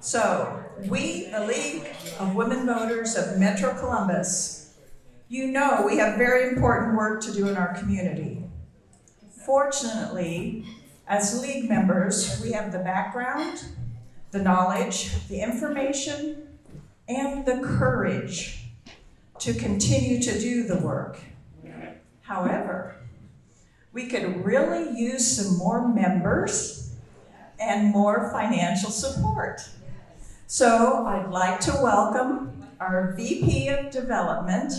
So, we, the League of Women Voters of Metro Columbus, you know we have very important work to do in our community. Fortunately, as League members, we have the background, the knowledge, the information, and the courage to continue to do the work. However, we could really use some more members and more financial support. So I'd like to welcome our VP of Development,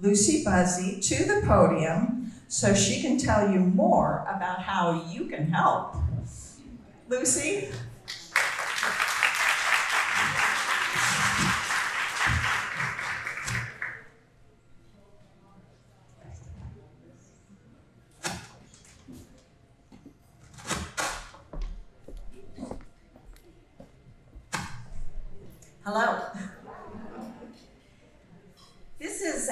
Lucy Buzzy, to the podium so she can tell you more about how you can help. Lucy? Hello. This is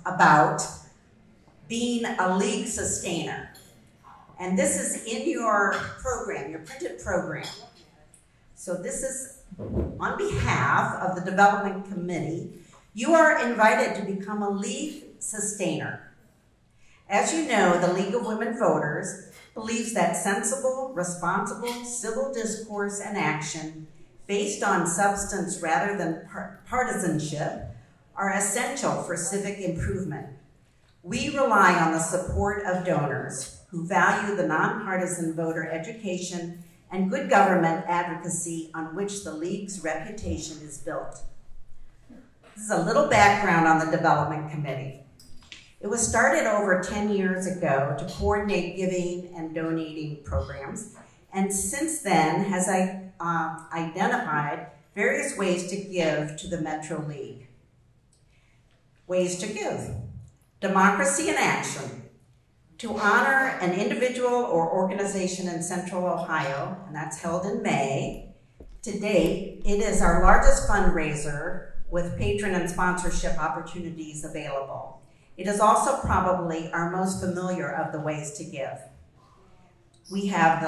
about being a league sustainer. And this is in your program, your printed program. So this is on behalf of the Development Committee. You are invited to become a league sustainer. As you know, the League of Women Voters believes that sensible, responsible civil discourse and action based on substance rather than partisanship are essential for civic improvement. We rely on the support of donors who value the nonpartisan voter education and good government advocacy on which the League's reputation is built. This is a little background on the Development Committee. It was started over 10 years ago to coordinate giving and donating programs, and since then has identified various ways to give to the Metro League. Ways to give. Democracy in action. To honor an individual or organization in Central Ohio, and that's held in May. To date, it is our largest fundraiser with patron and sponsorship opportunities available. It is also probably our most familiar of the ways to give. We have the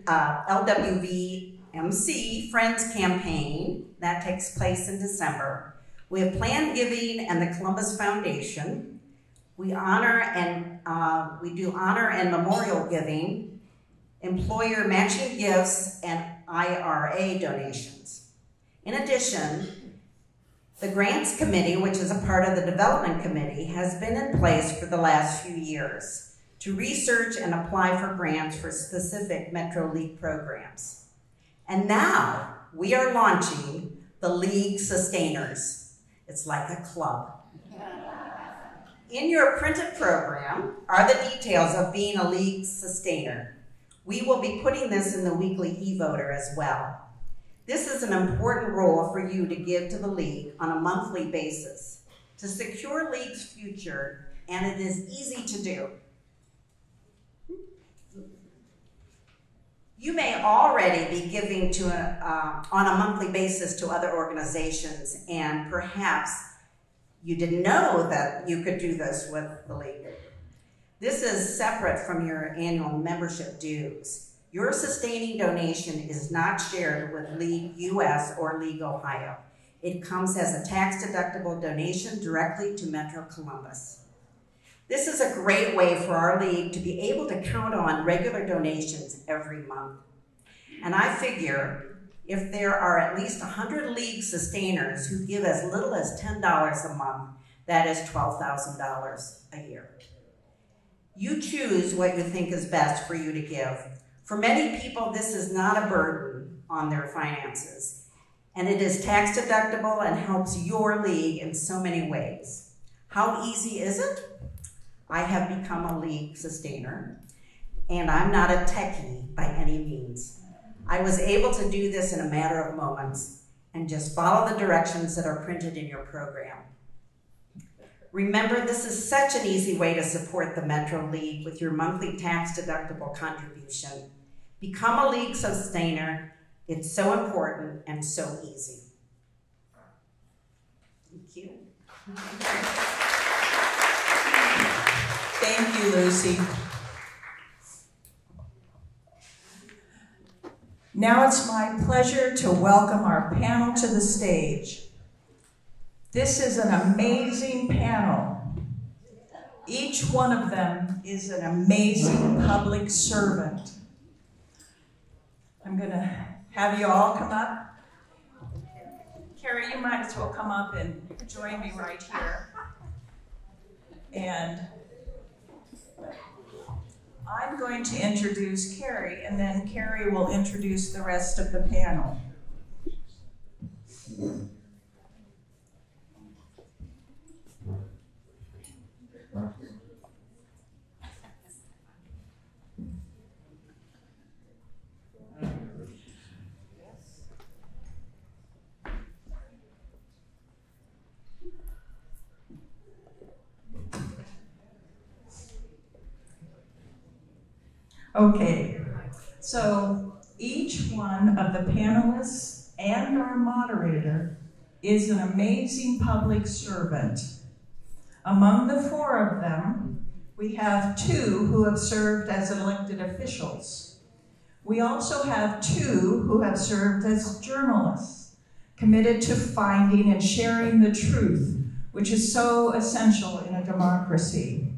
LWVMC Friends Campaign that takes place in December. We have Planned Giving and the Columbus Foundation. We honor and we do honor and memorial giving, employer matching gifts, and IRA donations. In addition, the Grants Committee, which is a part of the Development Committee, has been in place for the last few years to research and apply for grants for specific Metro League programs. And now we are launching the League Sustainers. It's like a club. In your printed program are the details of being a League Sustainer. We will be putting this in the weekly e-voter as well. This is an important role for you to give to the League on a monthly basis to secure League's future, and it is easy to do. You may already be giving to on a monthly basis to other organizations, and perhaps you didn't know that you could do this with the League. This is separate from your annual membership dues. Your sustaining donation is not shared with League US or League Ohio. It comes as a tax-deductible donation directly to Metro Columbus. This is a great way for our League to be able to count on regular donations every month. And I figure if there are at least 100 League sustainers who give as little as $10 a month, that is $12,000 a year. You choose what you think is best for you to give. For many people, this is not a burden on their finances, and it is tax deductible and helps your League in so many ways. How easy is it? I have become a League sustainer, and I'm not a techie by any means. I was able to do this in a matter of moments and just follow the directions that are printed in your program. Remember, this is such an easy way to support the Metro League with your monthly tax-deductible contribution. Become a League sustainer. It's so important and so easy. Thank you. Thank you, Lucy. Now it's my pleasure to welcome our panel to the stage. This is an amazing panel. Each one of them is an amazing public servant. I'm going to have you all come up. Kerry, you might as well come up and join me right here. And I'm going to introduce Kerry, and then Kerry will introduce the rest of the panel. Okay, so each one of the panelists and our moderator is an amazing public servant. Among the four of them, we have two who have served as elected officials. We also have two who have served as journalists, committed to finding and sharing the truth, which is so essential in a democracy.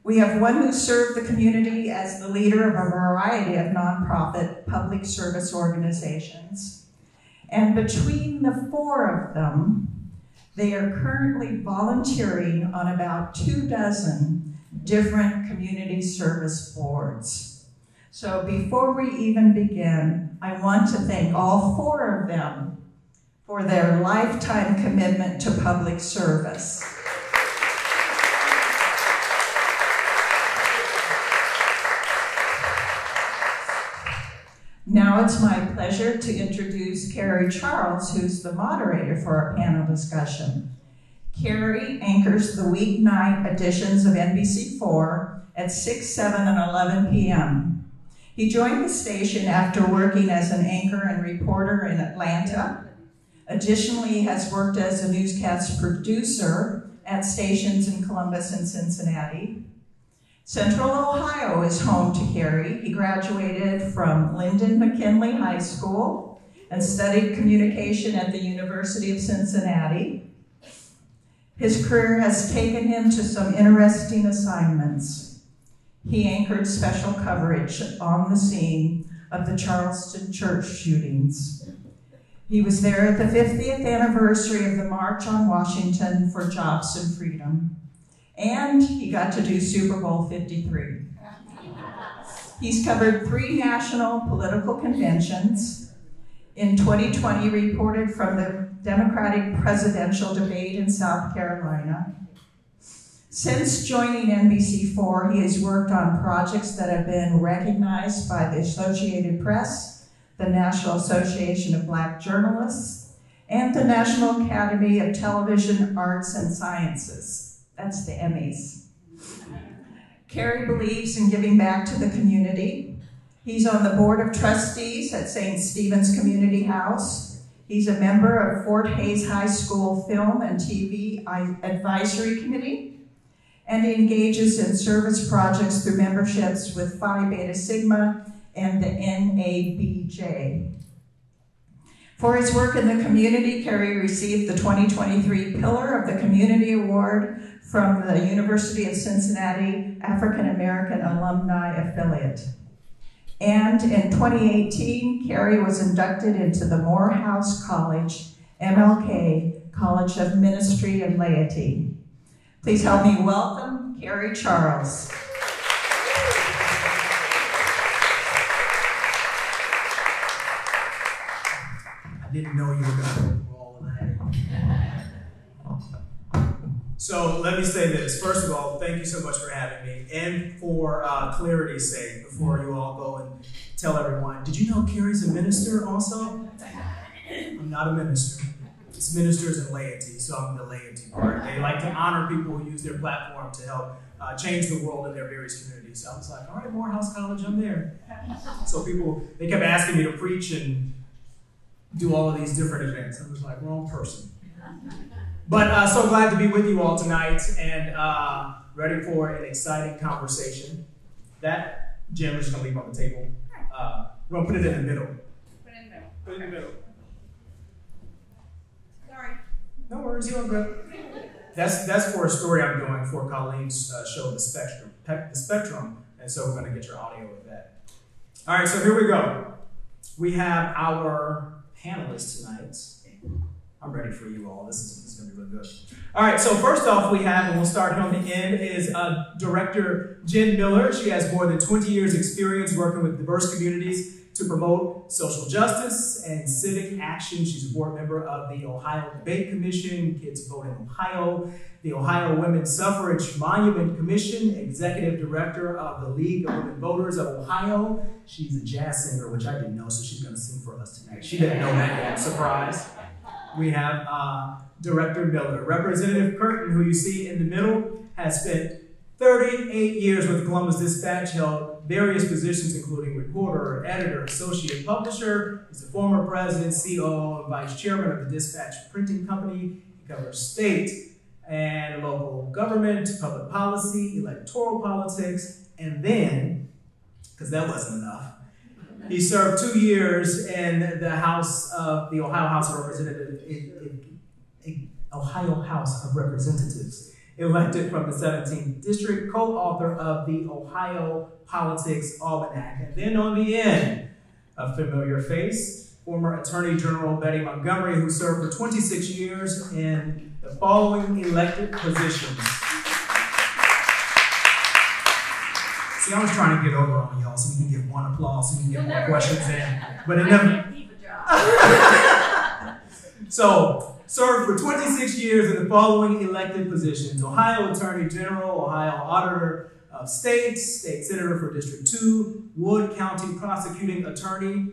We have one who served the community as the leader of a variety of nonprofit public service organizations. And between the four of them, they are currently volunteering on about 24 different community service boards. So before we even begin, I want to thank all four of them for their lifetime commitment to public service. Now it's my pleasure to introduce Kerry Charles, who's the moderator for our panel discussion. Kerry anchors the weeknight editions of NBC4 at 6, 7, and 11 p.m. He joined the station after working as an anchor and reporter in Atlanta. Additionally, he has worked as a newscast producer at stations in Columbus and Cincinnati. Central Ohio is home to Kerry. He graduated from Lyndon McKinley High School and studied communication at the University of Cincinnati. His career has taken him to some interesting assignments. He anchored special coverage on the scene of the Charleston church shootings. He was there at the 50th anniversary of the March on Washington for Jobs and Freedom. And he got to do Super Bowl 53. He's covered 3 national political conventions. In 2020, reported from the Democratic presidential debate in South Carolina. Since joining NBC4, he has worked on projects that have been recognized by the Associated Press, the National Association of Black Journalists, and the National Academy of Television Arts and Sciences. That's the Emmys. Kerry believes in giving back to the community. He's on the board of trustees at St. Stephen's Community House. He's a member of Fort Hays High School Film and TV Advisory Committee, and he engages in service projects through memberships with Phi Beta Sigma and the NABJ. For his work in the community, Kerry received the 2023 Pillar of the Community Award from the University of Cincinnati African American Alumni Affiliate. And in 2018, Kerry was inducted into the Morehouse College, MLK, College of Ministry and Laity. Please help me welcome Kerry Charles. I didn't know you were going to roll with that. So let me say this. First of all, thank you so much for having me. And for clarity's sake, before you all go and tell everyone, did you know Kerry's a minister also? I'm not a minister. It's ministers and laity, so I'm the laity part. They like to honor people who use their platform to help change the world in their various communities. So I was like, all right, Morehouse College, I'm there. So they kept asking me to preach and do all of these different events. I was like, wrong person. But so glad to be with you all tonight and ready for an exciting conversation. That, Jim, we're just going to leave on the table. We're going to put it in the middle. Put it in the middle. Sorry. No worries, you're all good. That's for a story I'm doing for Colleen's show, The Spectrum, and so we're going to get your audio with that. All right, so here we go. We have our panelists tonight. I'm ready for you all. This is going to be really good. All right, so first off we have, and we'll start here on the end, is Director Jen Miller. She has more than 20 years experience working with diverse communities to promote social justice and civic action. She's a board member of the Ohio Debate Commission, Kids Vote in Ohio, the Ohio Women's Suffrage Monument Commission, executive director of the League of Women Voters of Ohio. She's a jazz singer, which I didn't know, so she's going to sing for us tonight. She didn't know that yet. Surprise. We have Director Miller. Representative Curtin, who you see in the middle, has spent 38 years with Columbus Dispatch, held various positions including reporter, editor, associate publisher. He's the former president, COO, and vice chairman of the Dispatch Printing Company. He covers state and local government, public policy, electoral politics, and then, because that wasn't enough, he served 2 years in the House of the Ohio House of Representatives, elected from the 17th District, co-author of the Ohio Politics Almanac. And then on the end, a familiar face, former Attorney General Betty Montgomery, who served for 26 years in the following elected positions. See, I was trying to get over on y'all so we can get one applause so we can get more questions in. But it never... So, served for 26 years in the following elected positions: Ohio Attorney General, Ohio Auditor of State, State Senator for District 2, Wood County Prosecuting Attorney,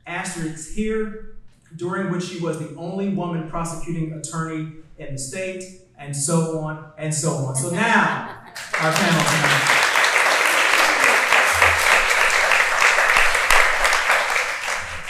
asterisk here, during which she was the only woman prosecuting attorney in the state, and so on and so on. So now, our panel tonight.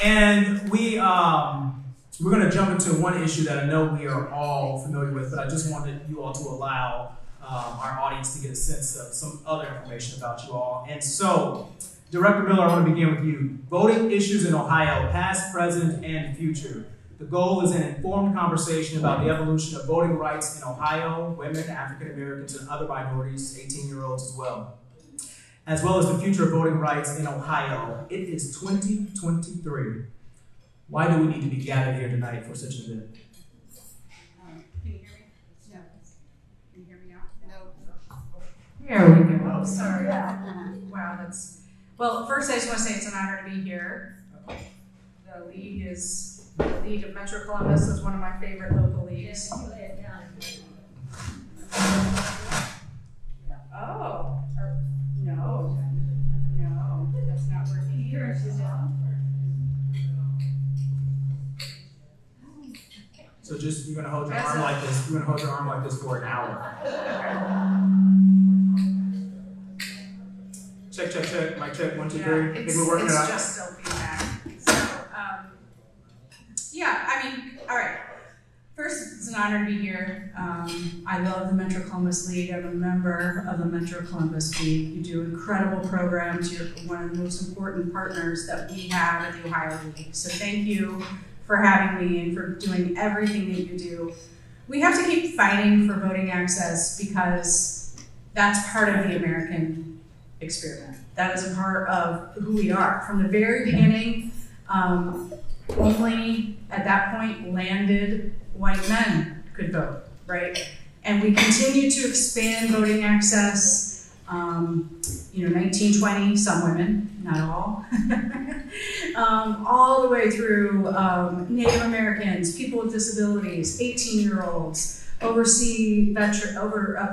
And we're going to jump into one issue that I know we are all familiar with, but I just wanted you all to allow our audience to get a sense of some other information about you all. And so, Director Miller, I want to begin with you. Voting issues in Ohio, past, present, and future. The goal is an informed conversation about the evolution of voting rights in Ohio, women, African Americans, and other minorities, 18-year-olds as well as the future of voting rights in Ohio. It is 2023. Why do we need to be gathered here tonight for such an event? Can you hear me? No. Can you hear me now? No. Here we go. Sorry. Wow, that's... Well, first I just want to say it's an honor to be here. The League of Metro Columbus is one of my favorite local leagues. Oh. No, that's not working here. So just, you're going to hold your arm like this. You're going to hold your arm like this for an hour. Check, check, check. Mic check, 1, 2, 3. I think we're working it out. It's just still feedback. So, yeah, I mean, all right. First, it's an honor to be here. I love the Metro Columbus League. I'm a member of the Metro Columbus League. You do incredible programs. You're one of the most important partners that we have at the Ohio League. So thank you for having me and for doing everything that you do. We have to keep fighting for voting access because that's part of the American experiment. That is a part of who we are. From the very beginning, only at that point landed white men could vote, right? And we continue to expand voting access. 1920, some women, not all the way through Native Americans, people with disabilities, 18-year-olds,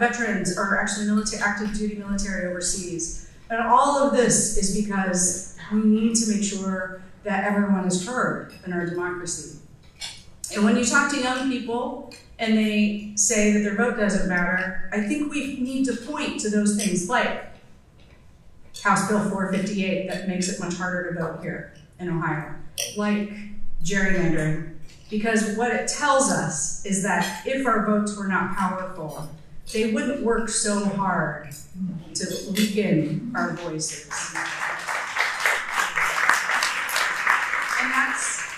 veterans, or actually active duty military overseas. And all of this is because we need to make sure that everyone is heard in our democracy. And when you talk to young people and they say that their vote doesn't matter, I think we need to point to those things like House Bill 458 that makes it much harder to vote here in Ohio, like gerrymandering, because what it tells us is that if our votes were not powerful, they wouldn't work so hard to weaken our voices.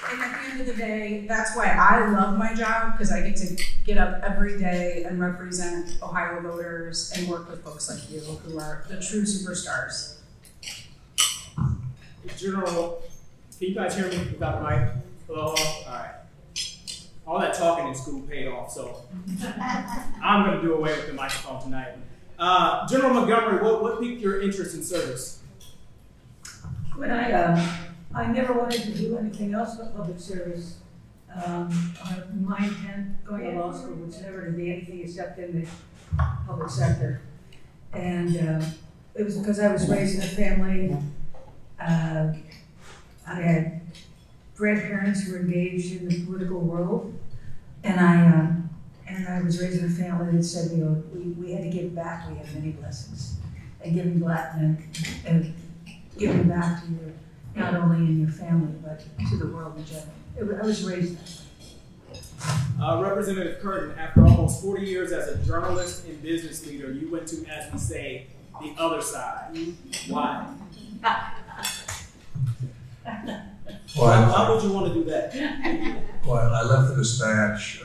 And end of the day, that's why I love my job, because I get to get up every day and represent Ohio voters and work with folks like you who are the true superstars. General, can you guys hear me without the mic? Hello? All right. All that talking in school paid off, so I'm going to do away with the microphone tonight. General Montgomery, what piqued your interest in service? When I never wanted to do anything else but public service. My intent going to law school was never to be anything except in the public sector. And it was because I was raised in a family. I had grandparents who were engaged in the political world. And I was raised in a family that said, you know, we had to give back. We had many blessings. And giving back and giving back to you, not only in your family, but to the world in general. I was raised that way. Representative Curtin, after almost 40 years as a journalist and business leader, you went to, as we say, the other side. Why? Why would you want to do that? Well, I left the Dispatch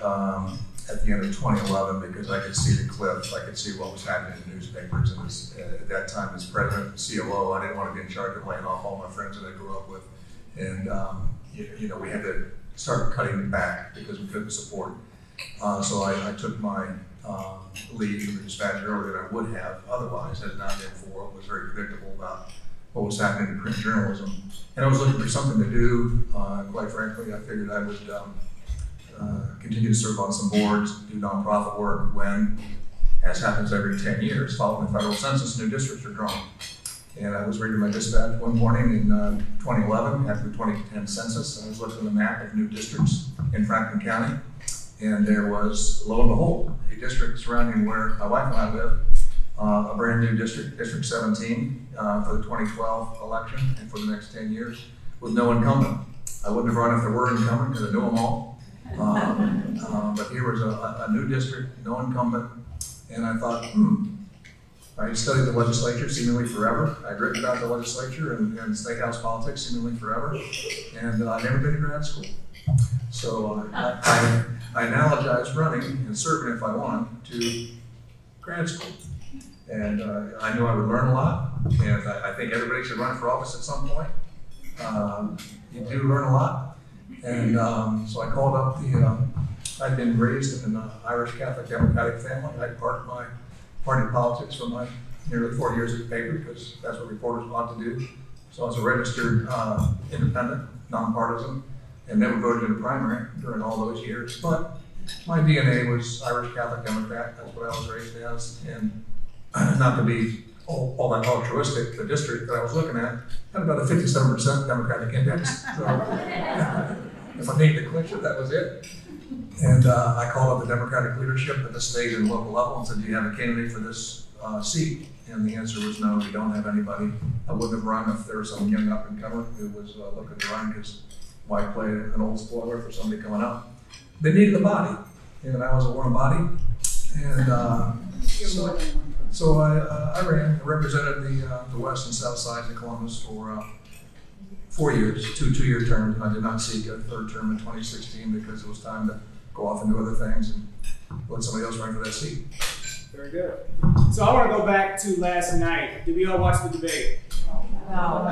at the end of 2011 because I could see the cliff. I could see what was happening in newspapers. And at that time, as president and COO, I didn't want to be in charge of laying off all my friends that I grew up with. And, you know, we had to start cutting back because we couldn't support. So I took my leave from the Dispatch earlier than I would have otherwise, had it not been for it was very predictable about what was happening in print journalism. And I was looking for something to do. Quite frankly, I figured I would continue to serve on some boards, do nonprofit work when, as happens every 10 years, following the federal census, new districts are drawn. And I was reading my Dispatch one morning in 2011, after the 2010 census, and I was looking at the map of new districts in Franklin County. And there was, lo and behold, a district surrounding where my wife and I live, a brand new district, District 17, for the 2012 election and for the next 10 years, with no incumbent. I wouldn't have run if there were incumbent because I knew them all. But here was a new district, no incumbent, and I thought, I studied the legislature seemingly forever. I'd written about the legislature and state house politics seemingly forever, and I'd never been to grad school. So I analogized running and serving if I want to grad school. And I knew I would learn a lot, and I think everybody should run for office at some point. You do learn a lot. And so I called up I'd been raised in an Irish Catholic Democratic family. I parked my party politics for my nearly 40 years at the paper because that's what reporters want to do. So I was a registered independent, nonpartisan, and never voted in a primary during all those years. But my DNA was Irish Catholic Democrat. That's what I was raised as. And not to be all that altruistic, the district that I was looking at had about a 57% Democratic index. So if I needed to clinch it, that was it. And I called up the Democratic leadership at the state and local level and said, do you have a candidate for this seat? And the answer was no, we don't have anybody. I wouldn't have run if there was some young up-and-comer who was looking to run because why play an old spoiler for somebody coming up? They needed a body, and I was a warm body. And so I ran. I represented the west and south sides of Columbus for 4 years, two-year terms, and I did not seek a third term in 2016 because it was time to go off and do other things and let somebody else run for that seat. Very good. So I want to go back to last night. Did we all watch the debate? No.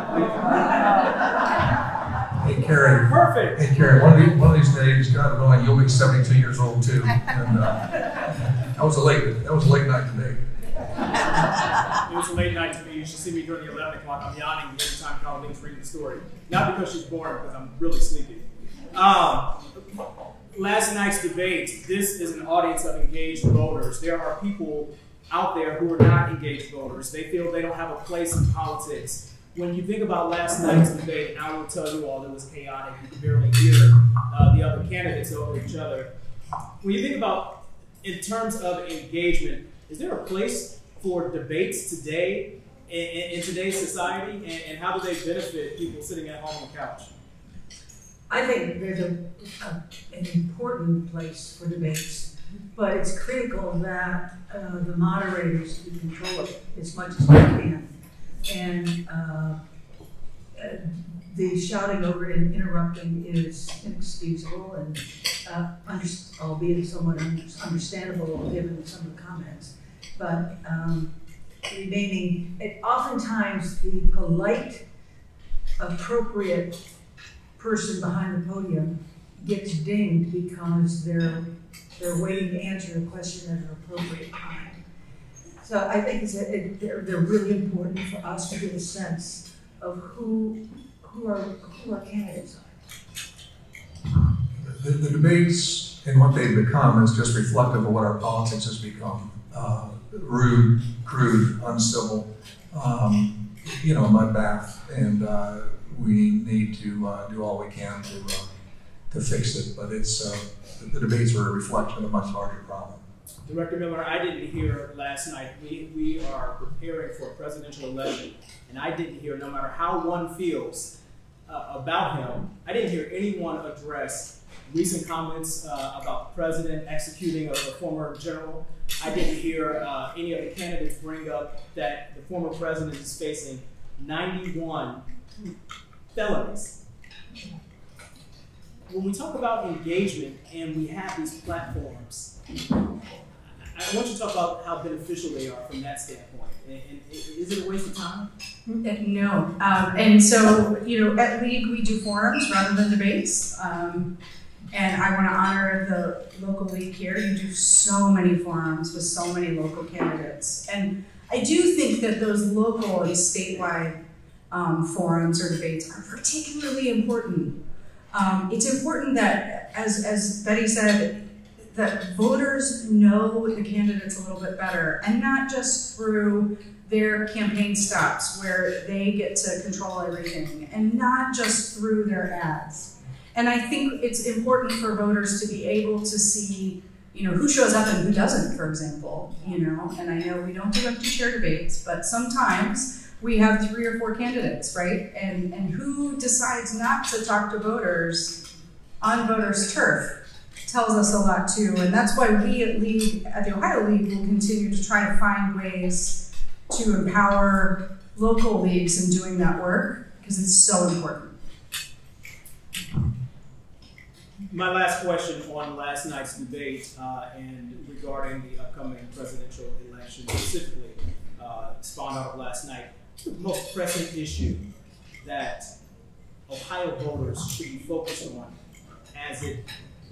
Hey, Kerry. Perfect. Hey, Kerry, one of these days, God willing, you'll be 72 years old too. And that was a late night today. It was a late night to me. You should see me during the 11 o'clock. I'm yawning every time Caroline's reading the story. Not because she's bored, because I'm really sleepy. Last night's debate, this is an audience of engaged voters. There are people out there who are not engaged voters. They feel they don't have a place in politics. When you think about last night's debate, and I will tell you all, it was chaotic. You could barely hear the other candidates over each other. When you think about, in terms of engagement, is there a place for debates today in today's society, and how do they benefit people sitting at home on the couch? I think there's an important place for debates, but it's critical that the moderators can control it as much as they can. And the shouting over and interrupting is inexcusable and albeit somewhat understandable given some of the comments. But oftentimes the polite, appropriate person behind the podium gets dinged because they're waiting to answer a question at an appropriate time. So I think they're really important for us to get a sense of who our candidates are. The debates and what they've become is just reflective of what our politics has become. Rude, crude, uncivil, a mud bath, and we need to do all we can to fix it. But it's the debates are a reflection of a much larger problem. Director Miller, I didn't hear last night. We are preparing for a presidential election, and I didn't hear, no matter how one feels about him, I didn't hear anyone address recent comments about the president executing a former general. I didn't hear any of the candidates bring up that the former president is facing 91 felonies. When we talk about engagement and we have these platforms, I want you to talk about how beneficial they are from that standpoint. And is it a waste of time? No. And so, at League we do forums rather than debates. And I want to honor the local league here. You do so many forums with so many local candidates. And I do think that those local and statewide forums or debates are particularly important. It's important that, as Betty said, that voters know the candidates a little bit better, and not just through their campaign stops where they get to control everything, and not just through their ads. And I think it's important for voters to be able to see, who shows up and who doesn't, for example, and I know we don't do empty chair debates, but sometimes we have 3 or 4 candidates, right? And who decides not to talk to voters on voters' turf tells us a lot too. And that's why we at the Ohio League will continue to try to find ways to empower local leagues in doing that work, because it's so important. My last question on last night's debate and regarding the upcoming presidential election, specifically spawned out of last night, the most pressing issue that Ohio voters should be focused on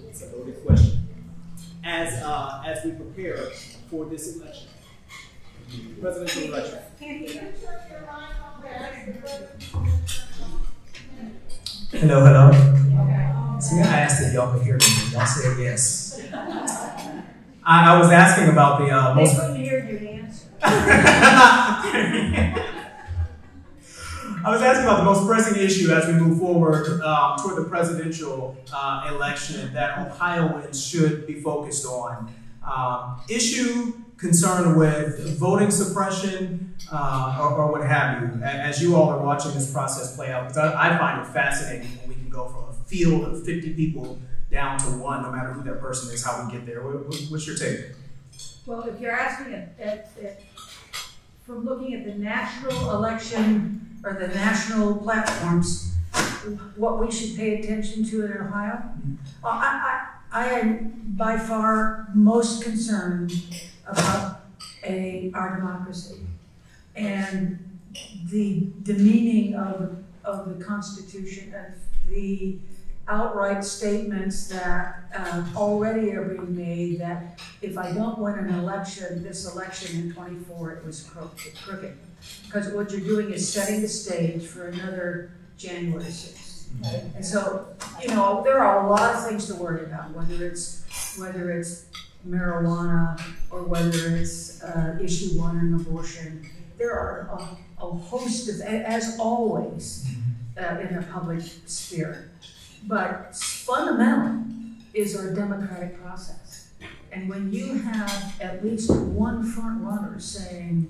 it's a loaded question, as we prepare for this election, presidential election. Hello. See, I asked if y'all could hear me. Y'all said yes. I was asking about the most. They couldn't hear your answer. I was asking about the most pressing issue as we move forward toward the presidential election that Ohioans should be focused on. Issue concerned with voting suppression or what have you, as you all are watching this process play out, because I find it fascinating when we can go from a field of 50 people down to 1, no matter who that person is, how we get there. What's your take? Well, if you're asking from looking at the national election or the national platforms, what we should pay attention to in Ohio, I am by far most concerned about our democracy and the demeaning of the Constitution and the outright statements that already are being made that if I don't win an election, this election in 24, it was crooked. Because what you're doing is setting the stage for another January 6th. And so, there are a lot of things to worry about, whether it's marijuana or whether it's issue 1 in abortion. There are a host of, as always, in the public sphere. But fundamental is our democratic process. And when you have at least one front runner saying,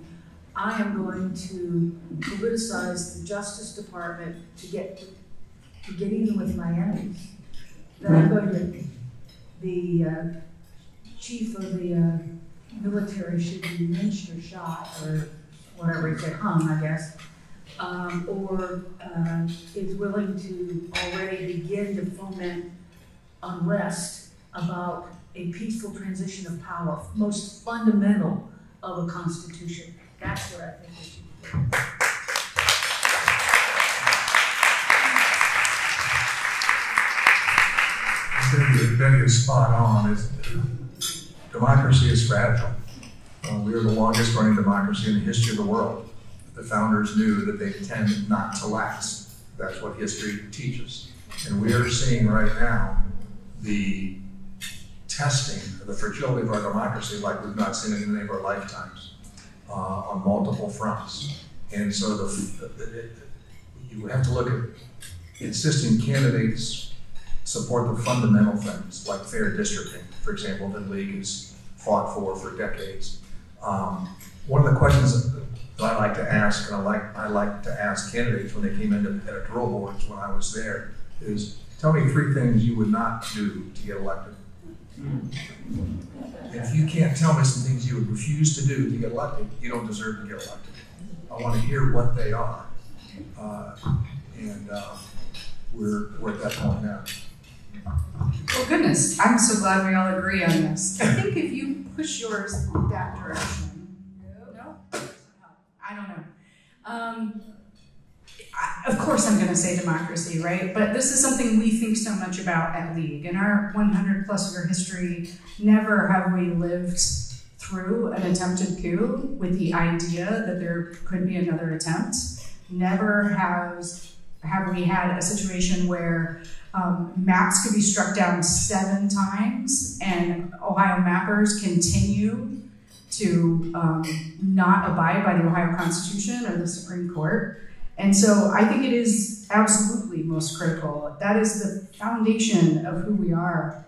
I am going to politicize the Justice Department to get even with my enemies, then I'm going to, the chief of the military should be lynched or shot or whatever, he said, hung, I guess. or is willing to already begin to foment unrest about a peaceful transition of power, most fundamental of a constitution. That's where I think we should be. Betty is spot on. Democracy is fragile. We are the longest running democracy in the history of the world. The founders knew that they tend not to last. That's what history teaches. And we are seeing right now the testing of the fragility of our democracy like we've not seen it in any of our lifetimes on multiple fronts. And so you have to look at insisting candidates support the fundamental things like fair districting, for example, that the league has fought for decades. One of the questions that I like to ask, and I like to ask candidates when they came into editorial boards when I was there, is tell me 3 things you would not do to get elected. If you can't tell me some things you would refuse to do to get elected, you don't deserve to get elected. I want to hear what they are. We're at that point now. Well, goodness, I'm so glad we all agree on this. I think if you push yours that direction, no? I don't know. Of course I'm going to say democracy, right? But this is something we think so much about at League. In our 100+ year history, never have we lived through an attempted coup with the idea that there could be another attempt. Never have we had a situation where maps could be struck down 7 times and Ohio mappers continue to not abide by the Ohio Constitution or the Supreme Court. And so I think it is absolutely most critical. That is the foundation of who we are.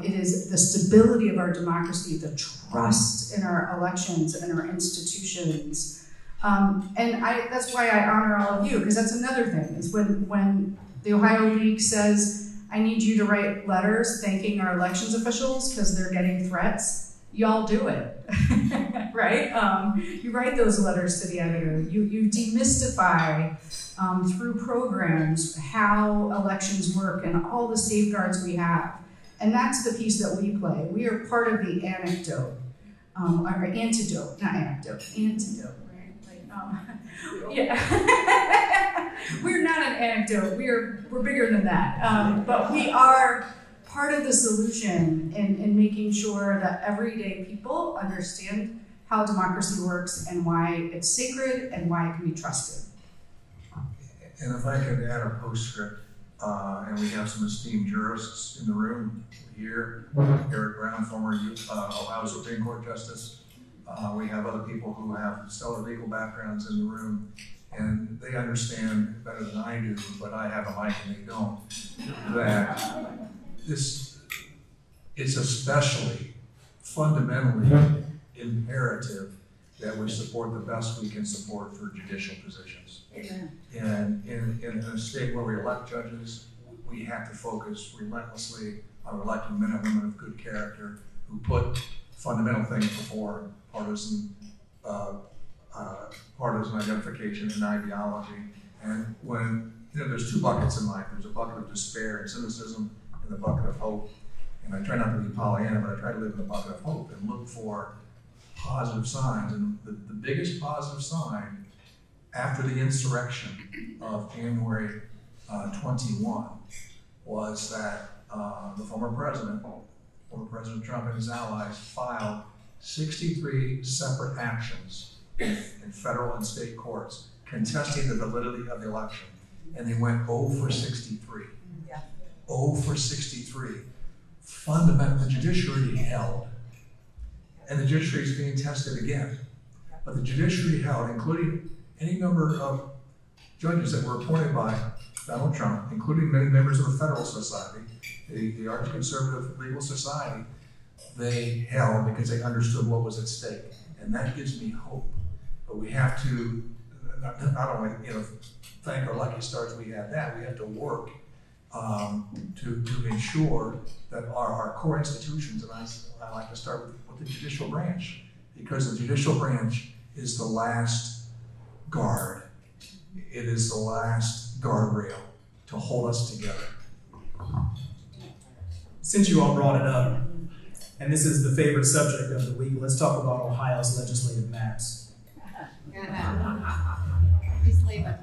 It is the stability of our democracy, the trust in our elections and our institutions. That's why I honor all of you, because that's another thing, is when the Ohio League says, I need you to write letters thanking our elections officials because they're getting threats, y'all do it, right? You write those letters to the editor. You demystify through programs how elections work and all the safeguards we have. And that's the piece that we play. We are part of the anecdote, or antidote, not anecdote, antidote, right? Yeah. We're not an anecdote. We're bigger than that. But we are part of the solution in making sure that everyday people understand how democracy works and why it's sacred and why it can be trusted. And if I could add a postscript, and we have some esteemed jurists in the room here, Eric Brown, former Ohio Supreme Court Justice. We have other people who have stellar legal backgrounds in the room, and they understand better than I do, but I have a mic and they don't, that it's especially fundamentally imperative that we support the best we can support for judicial positions. Amen. And in a state where we elect judges, we have to focus relentlessly on electing men and women of good character who put fundamental things before partisan identification and ideology. And when, there's 2 buckets in life. There's a bucket of despair and cynicism and the bucket of hope. And I try not to be Pollyanna, but I try to live in the bucket of hope and look for positive signs. And the biggest positive sign after the insurrection of January 21 was that the former President Trump and his allies filed 63 separate actions in federal and state courts contesting the validity of the election. And they went 0 for 63. Yeah. 0 for 63. Fundamentally, the judiciary held. And the judiciary is being tested again. But the judiciary held, including any number of judges that were appointed by Donald Trump, including many members of the Federal Society, the Arch Conservative Legal Society, they held because they understood what was at stake. And that gives me hope. But we have to not only thank our lucky stars we had that, we have to work to ensure that our core institutions, and I like to start with the judicial branch, because the judicial branch is the last guard It is the last guardrail to hold us together. Since you all brought it up, and this is the favorite subject of the week, let's talk about Ohio's legislative maps. He's leaving.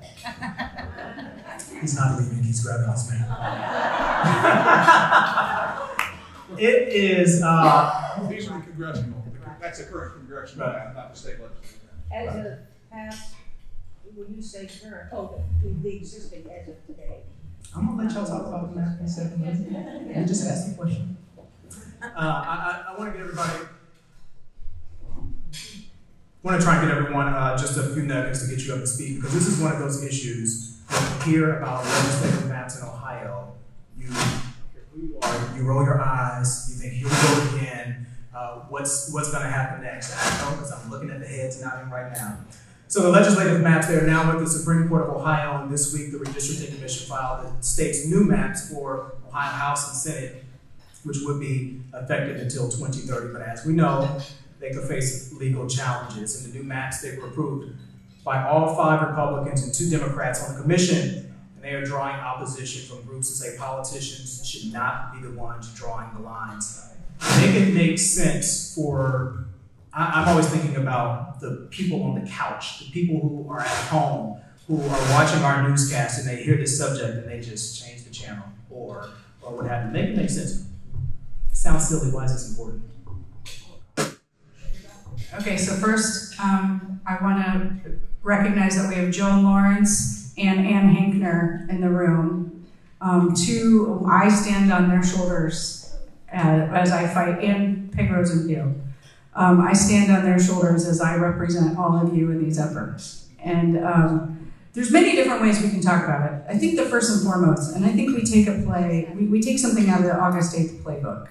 He's not leaving, he's grabbing his map. It is, These are the congressional, that's the current congressional map, not the state legislative map. As of past, when you say current, the existing as of today. I'm gonna let y'all talk about the map in a second. You just asked the question. I want to get everybody. Want to try and get everyone just a few nuggets to get you up to speed, because this is one of those issues when you hear about legislative maps in Ohio. You roll your eyes. You think, here we go again. What's going to happen next? I don't know, because I'm looking at the heads nodding right now. So the legislative maps, they are now with the Supreme Court of Ohio, and this week the Redistricting Commission filed the state's new maps for Ohio House and Senate, which would be effective until 2030. But as we know, they could face legal challenges. And the new maps, they were approved by all 5 Republicans and 2 Democrats on the commission, and they are drawing opposition from groups that say politicians should not be the ones drawing the lines. Make it make sense for, I'm always thinking about the people on the couch, the people who are at home, who are watching our newscast and they hear this subject and they just change the channel or what have you. Make it make sense. It sounds silly, why is this important? Okay, so first, I want to recognize that we have Joan Lawrence and Ann Hankner in the room. I stand on their shoulders as I fight, and Peg Rosenfield. I stand on their shoulders as I represent all of you in these efforts. And there's many different ways we can talk about it. I think the first and foremost, and I think we take something out of the August 8th playbook,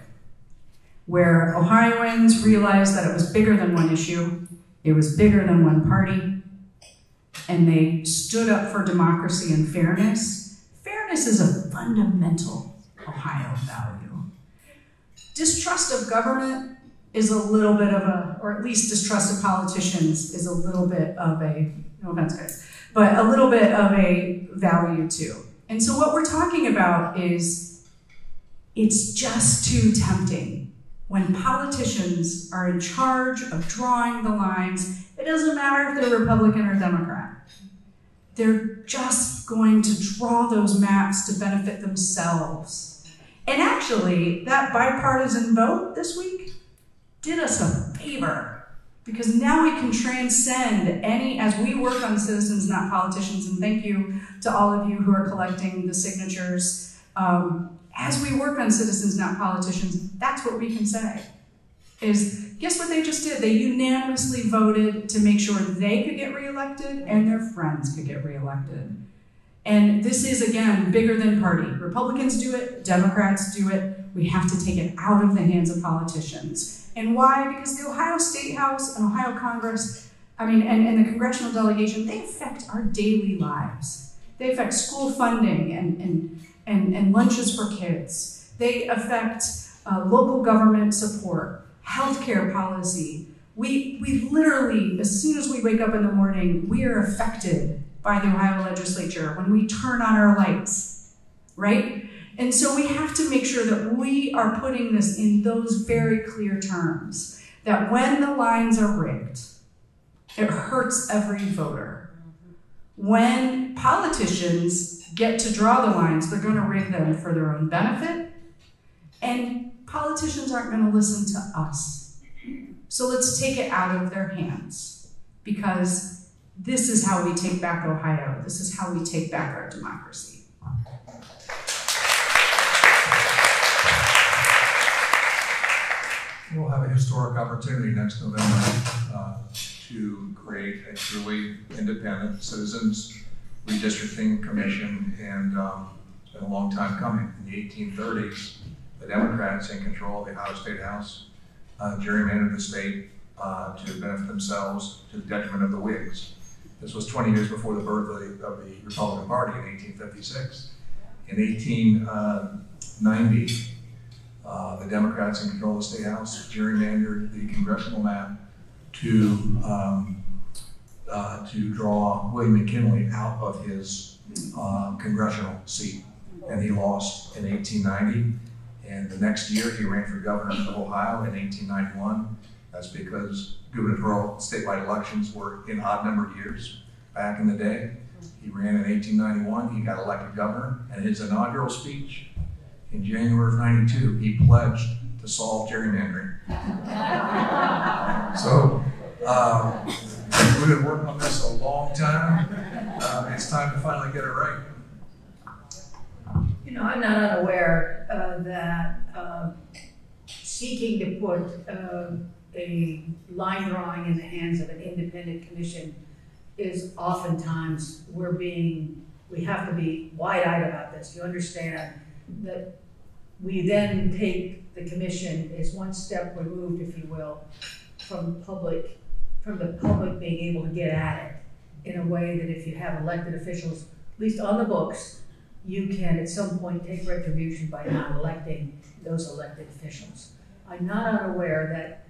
where Ohioans realized that it was bigger than one issue, it was bigger than one party, and they stood up for democracy and fairness. Fairness is a fundamental Ohio value. Distrust of government is a little bit of or at least distrust of politicians is a little bit of no offense guys, but a little bit of a value too. And so what we're talking about is, it's just too tempting. When politicians are in charge of drawing the lines, it doesn't matter if they're Republican or Democrat. They're just going to draw those maps to benefit themselves. And actually, that bipartisan vote this week did us a favor, because now we can transcend as we work on citizens, not politicians, and thank you to all of you who are collecting the signatures. As we work on citizens, not politicians, that's what we can say. Is, guess what they just did? They unanimously voted to make sure they could get reelected and their friends could get reelected. And this is, again, bigger than party. Republicans do it, Democrats do it. We have to take it out of the hands of politicians. And why? Because the Ohio State House and Ohio Congress, and the congressional delegation, they affect our daily lives. They affect school funding and lunches for kids. They affect local government support, healthcare policy. We literally, as soon as we wake up in the morning, we are affected by the Ohio legislature when we turn on our lights, right? And so we have to make sure that we are putting this in those very clear terms, that when the lines are rigged, it hurts every voter. When politicians get to draw the lines, they're gonna rig them for their own benefit, and politicians aren't gonna listen to us. So let's take it out of their hands, because this is how we take back Ohio. This is how we take back our democracy. We'll have a historic opportunity next November to create a truly independent citizens redistricting commission, and it's been a long time coming. In the 1830s, the Democrats in control of the Ohio State House gerrymandered the state to benefit themselves to the detriment of the Whigs. This was 20 years before the birth of the Republican Party in 1856. In 1890, the Democrats in control of the State House gerrymandered the congressional map to to draw William McKinley out of his congressional seat. And he lost in 1890. And the next year he ran for governor of Ohio in 1891. That's because gubernatorial statewide elections were in odd-numbered years back in the day. He ran in 1891, he got elected governor, and his inaugural speech in January of 92, he pledged to solve gerrymandering. So, we've been working on this a long time. It's time to finally get it right. You know, I'm not unaware that seeking to put a line drawing in the hands of an independent commission is oftentimes we have to be wide-eyed about this. You understand that we then take the commission is one step removed, if you will, from the public being able to get at it in a way that if you have elected officials, at least on the books, you can at some point take retribution by not electing those elected officials. I'm not unaware that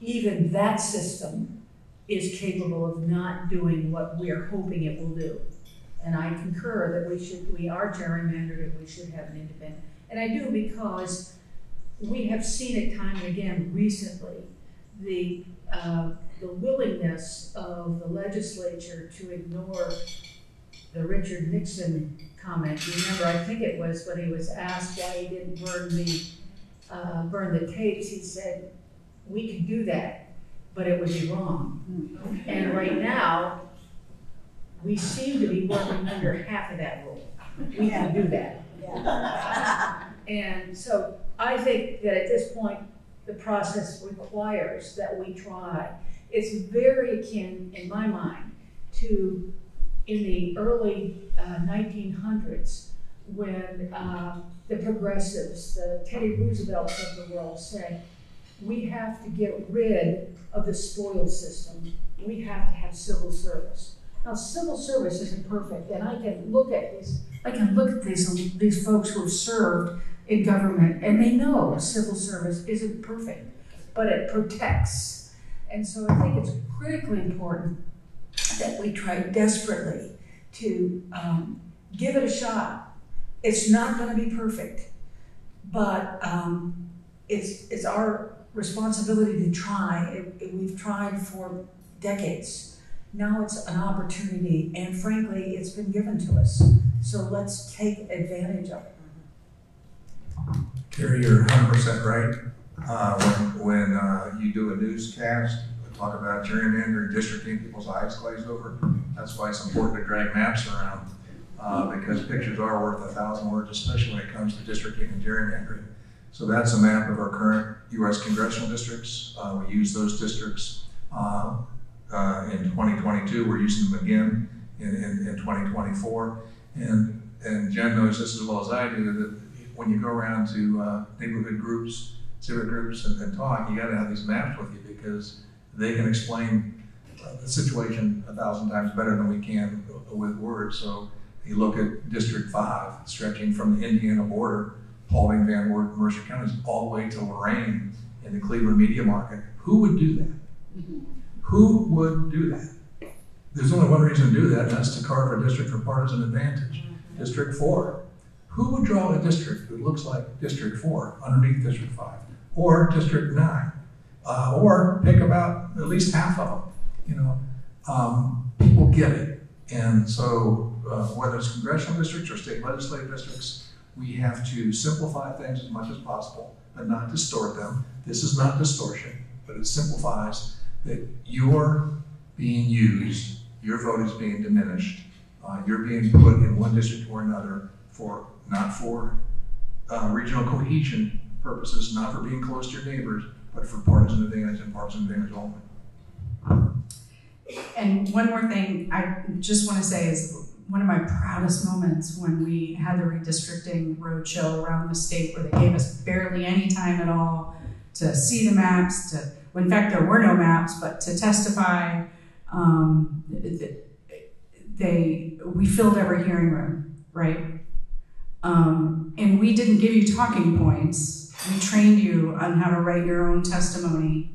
even that system is capable of not doing what we are hoping it will do. And I concur that we are gerrymandered and we should have an independent. And I do because we have seen it time and again recently, the willingness of the legislature to ignore the Richard Nixon comment. You remember, I think it was when he was asked why he didn't burn the tapes, he said, we could do that, but it would be wrong. And right now, we seem to be working under half of that rule. We can do that. And so I think that at this point, the process requires that we try. It's very akin, in my mind, to in the early 1900s when the progressives, the Teddy Roosevelts of the world said, we have to get rid of the spoils system. We have to have civil service. Now, civil service isn't perfect, and I can look at these folks who have served in government, and they know civil service isn't perfect, but it protects. And so I think it's critically important that we try desperately to give it a shot. It's not going to be perfect, but it's our responsibility to try. We've tried for decades. Now it's an opportunity, and frankly, it's been given to us. So let's take advantage of it. Kerry, you're 100% right. When you do a newscast, talk about gerrymandering, districting, people's eyes glaze over. That's why it's important to drag maps around, because pictures are worth 1,000 words, especially when it comes to districting and gerrymandering. So that's a map of our current U.S. congressional districts. We use those districts in 2022. We're using them again in 2024. And Jen knows this as well as I do, that when you go around to neighborhood groups, civic groups, and talk, you got to have these maps with you because they can explain the situation 1,000 times better than we can with words. So you look at District 5, stretching from the Indiana border, Paulding, Van Wert, Mercer counties, all the way to Lorain in the Cleveland media market. Who would do that? Who would do that? There's only one reason to do that, and that's to carve a district for partisan advantage. District 4. Who would draw a district that looks like District 4 underneath District 5? Or District 9? Or pick about at least half of them. People get it. And so whether it's congressional districts or state legislative districts, we have to simplify things as much as possible, but not distort them. This is not distortion, but it simplifies that you're being used, your vote is being diminished, you're being put in one district or another not for regional cohesion purposes, not for being close to your neighbors, but for partisan advantage and partisan advantage only. And one more thing I just want to say is one of my proudest moments when we had the redistricting roadshow around the state where they gave us barely any time at all to see the maps, in fact, there were no maps, but to testify. We filled every hearing room, right? And we didn't give you talking points. We trained you on how to write your own testimony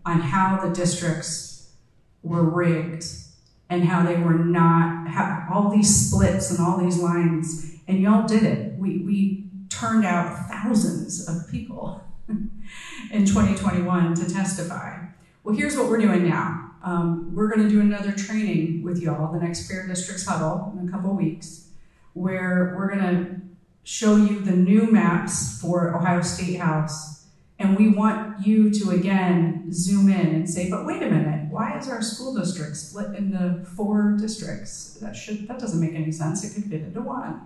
on how the districts were rigged and how they were not, all these splits and all these lines, and y'all did it. We turned out thousands of people in 2021 to testify. Well, here's what we're doing now. We're gonna do another training with y'all, the next Fair Districts Huddle in a couple weeks, where we're gonna show you the new maps for Ohio State House, and we want you to again zoom in and say, but wait a minute, why is our school district split into 4 districts? That doesn't make any sense, it could fit into 1.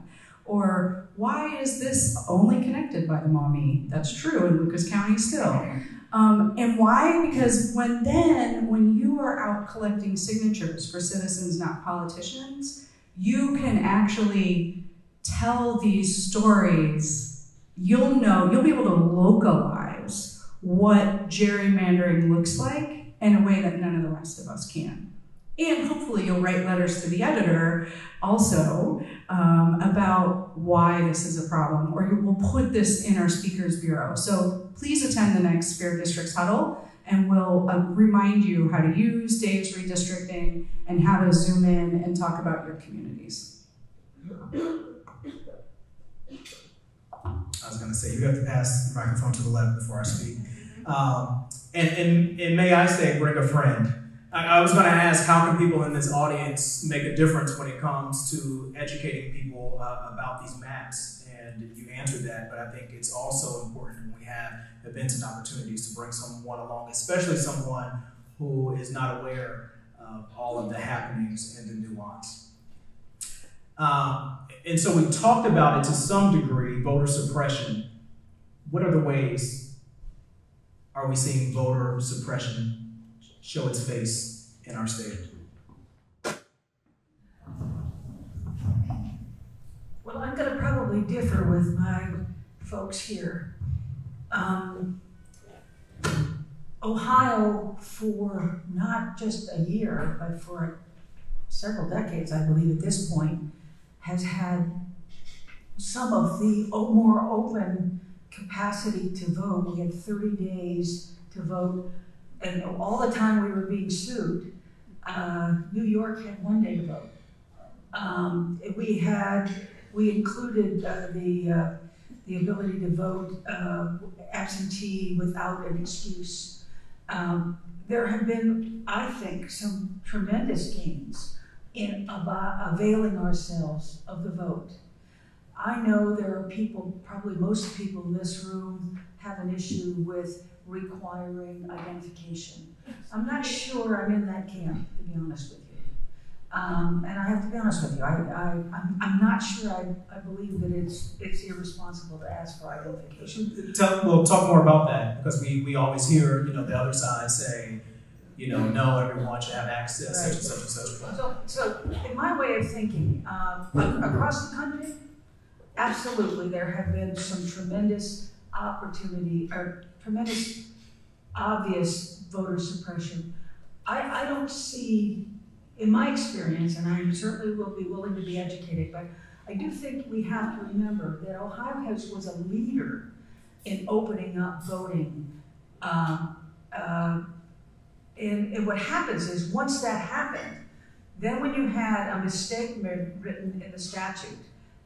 Or why is this only connected by the Maumee? That's true in Lucas County still. And why? Because when you are out collecting signatures for citizens, not politicians, you can actually tell these stories. You'll be able to localize what gerrymandering looks like in a way that none of the rest of us can. And hopefully you'll write letters to the editor also about why this is a problem, or you will put this in our speakers bureau. So please attend the next Fair Districts Huddle, and we'll remind you how to use Dave's redistricting and how to zoom in and talk about your communities. I was going to say, you have to pass the microphone to the left before I speak. And may I say, bring a friend. I was going to ask, how can people in this audience make a difference when it comes to educating people about these maps? And you answered that, but I think it's also important when we have events and opportunities to bring someone along, especially someone who is not aware of all of the happenings and the nuance. And so we talked about it to some degree, voter suppression. What other ways are we seeing voter suppression show its face in our state? Well, I'm going to probably differ with my folks here. Ohio, for not just a year, but for several decades, I believe at this point, has had some of the more open capacity to vote. We had 30 days to vote, and all the time we were being sued. New York had 1 day to vote. We included the ability to vote absentee without an excuse. There have been, I think, some tremendous gains in availing ourselves of the vote. I know there are people, probably most people in this room, have an issue with requiring identification. I'm not sure I'm in that camp, to be honest with you. And I have to be honest with you, I'm not sure I believe that it's irresponsible to ask for identification. We'll talk more about that, because we always hear, the other side say, no, everyone should have access, Right. such and such. So in my way of thinking, across the country, absolutely, there have been some tremendous opportunity, or tremendous obvious voter suppression. I don't see, in my experience, and I certainly will be willing to be educated, but I do think we have to remember that Ohio was a leader in opening up voting. And what happens is, once that happened, then when you had a mistake written in the statute,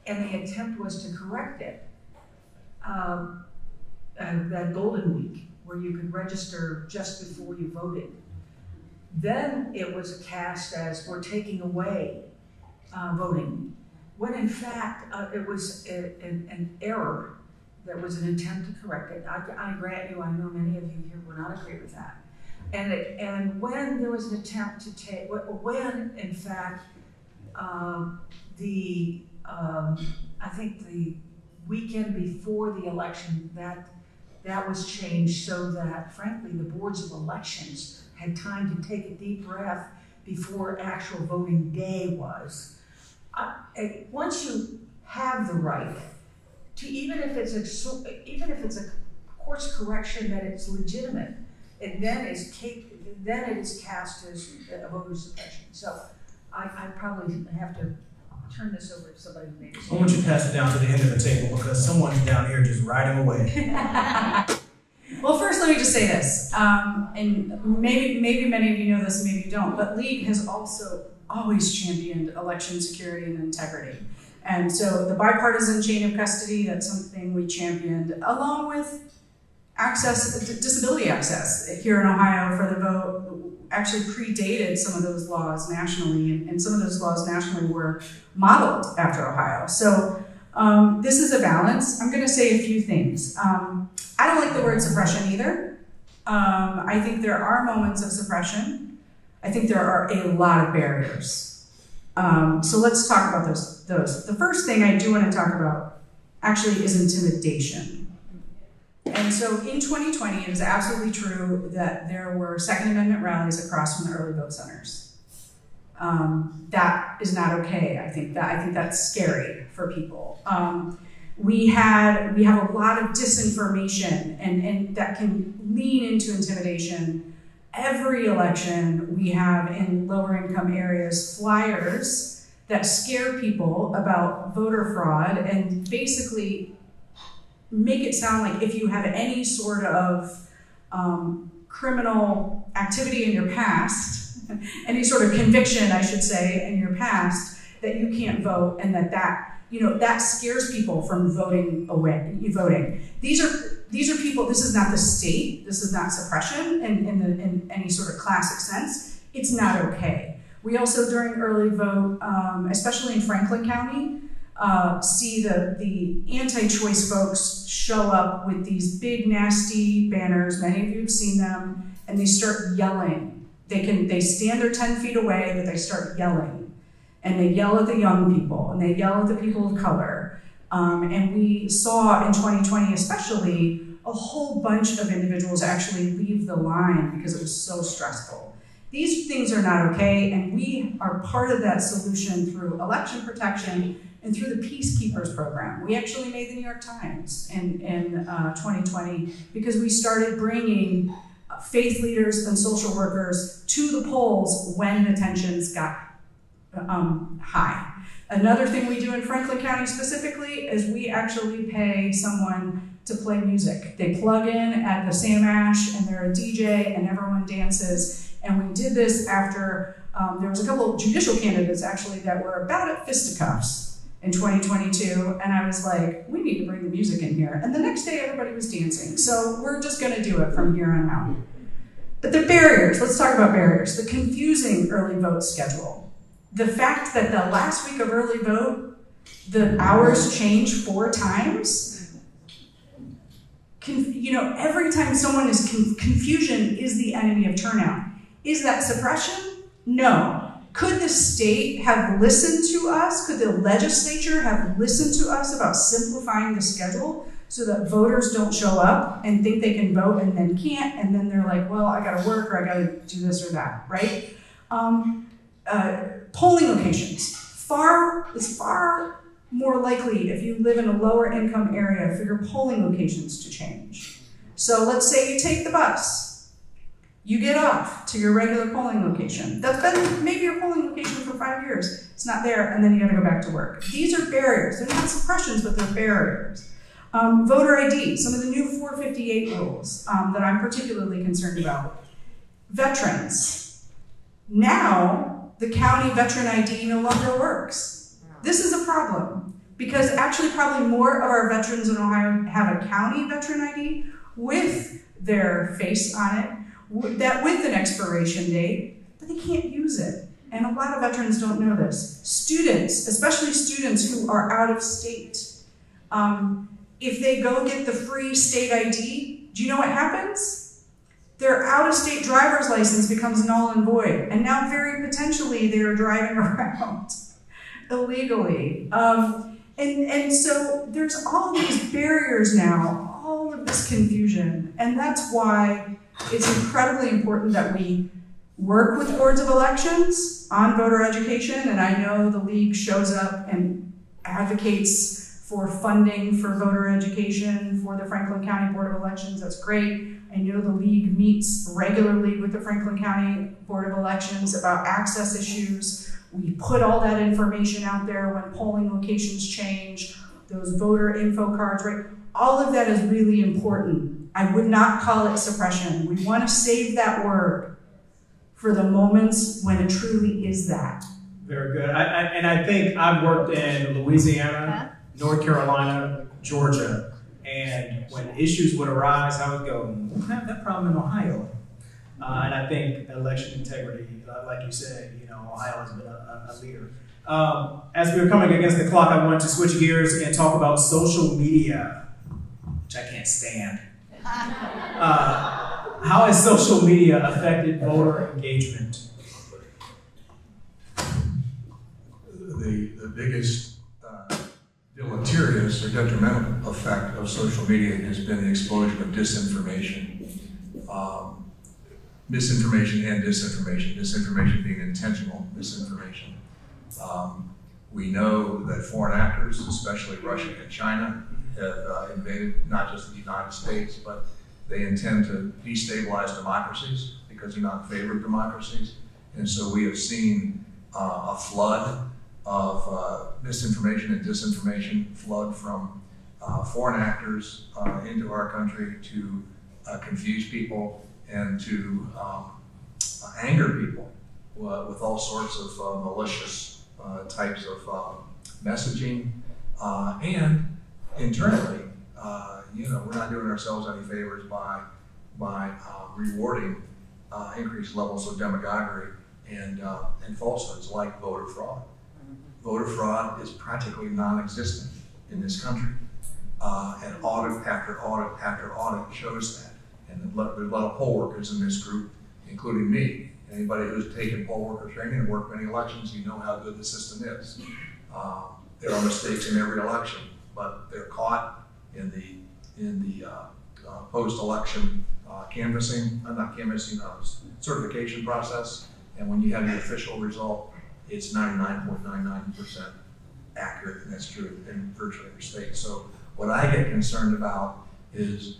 and the attempt was to correct it, that golden week, where you could register just before you voted, then it was cast as we're taking away voting, when in fact it was an error that was an attempt to correct it. I grant you, I know many of you here will not agree with that. And when there was an attempt to take, when in fact I think the weekend before the election, that was changed so that, frankly, the boards of elections had time to take a deep breath before actual voting day was. Once you have the right to, even if it's a course correction that it's legitimate, it then is cast as a voter suppression. So I probably have to turn this over to somebody who makes I want you to pass it down to the end of the table, because someone's down here just riding away. Well, first, let me just say this, and maybe many of you know this, maybe you don't, but League has also always championed election security and integrity. And so the bipartisan chain of custody, that's something we championed, along with access, disability access here in Ohio for the vote, actually predated some of those laws nationally, and some of those laws nationally were modeled after Ohio. So this is a balance. I'm gonna say a few things. I don't like the word suppression either. I think there are moments of suppression. I think there are a lot of barriers. So let's talk about those. The first thing I do want to talk about actually is intimidation. And so in 2020, it is absolutely true that there were Second Amendment rallies across from the early vote centers. That is not okay. I think that's scary for people. We have a lot of disinformation and that can lean into intimidation. Every election we have in lower income areas flyers that scare people about voter fraud and basically make it sound like if you have any sort of criminal activity in your past, any sort of conviction, I should say, in your past, that you can't vote, and that scares people from voting. These are people. This is not the state. This is not suppression in any sort of classic sense. It's not okay. We also, during early vote, especially in Franklin County, see the anti-choice folks show up with these big nasty banners. Many of you have seen them, and they start yelling. They stand there 10 feet away, but they start yelling. And they yell at the young people, and they yell at the people of color. And we saw in 2020 especially a whole bunch of individuals actually leave the line because it was so stressful. These things are not okay, and we are part of that solution through election protection and through the Peacekeepers program. We actually made the New York Times in 2020 because we started bringing faith leaders and social workers to the polls when the tensions got high. Another thing we do in Franklin County specifically is we actually pay someone to play music. They plug in at the Sam Ash and they're a DJ and everyone dances. And we did this after there was a couple of judicial candidates actually that were about at fisticuffs in 2022. And I was like, we need to bring the music in here. And the next day everybody was dancing. So we're just gonna do it from here on out. But the barriers, let's talk about barriers. The confusing early vote schedule. The fact that the last week of early vote, the hours change 4 times. Every time someone is confusion is the enemy of turnout. Is that suppression? No. Could the state have listened to us? Could the legislature have listened to us about simplifying the schedule so that voters don't show up and think they can vote and then can't, and then they're like, well, I gotta work or I gotta do this or that, right? Polling locations. It's far more likely if you live in a lower income area for your polling locations to change. So let's say you take the bus. You get off to your regular polling location. That's been maybe your polling location for 5 years. It's not there, and then you gotta go back to work. These are barriers. They're not suppressions, but they're barriers. Voter ID, some of the new 458 rules that I'm particularly concerned about. Veterans. Now, the county veteran ID no longer works. This is a problem because actually probably more of our veterans in Ohio have a county veteran ID with their face on it, with an expiration date, but they can't use it. And a lot of veterans don't know this. Students, especially students who are out of state, if they go get the free state ID, do you know what happens? Their out-of-state driver's license becomes null and void, and now very potentially they are driving around illegally. And so there's all these barriers now, all of this confusion, and that's why it's incredibly important that we work with boards of elections on voter education, and I know the league shows up and advocates for funding for voter education for the Franklin County Board of Elections. That's great. I know the league meets regularly with the Franklin County Board of Elections about access issues. We put all that information out there when polling locations change, those voter info cards, right? All of that is really important. I would not call it suppression. We want to save that word for the moments when it truly is that. Very good. And I think I've worked in Louisiana, North Carolina, Georgia, and when issues would arise, I would go, we don't have that problem in Ohio. And I think election integrity, like you said, Ohio has been a leader. As we were coming against the clock, I wanted to switch gears and talk about social media, which I can't stand. How has social media affected voter engagement? The biggest deleterious or detrimental effect of social media has been the explosion of disinformation. Misinformation and disinformation. Disinformation being intentional misinformation. We know that foreign actors, especially Russia and China, have invaded not just the United States, but they intend to destabilize democracies because they're not in favor of democracies. And so we have seen a flood of misinformation and disinformation flood from foreign actors into our country to confuse people and to anger people with all sorts of malicious types of messaging. And internally, we're not doing ourselves any favors by rewarding increased levels of demagoguery and falsehoods like voter fraud. Voter fraud is practically non-existent in this country. And audit after audit after audit shows that. And there's a lot of poll workers in this group, including me. Anybody who's taken poll worker training and worked many elections, you know how good the system is. There are mistakes in every election, but they're caught in the post-election certification process. And when you have the official result, it's 99.99% accurate, and that's true in virtually every state. So what I get concerned about is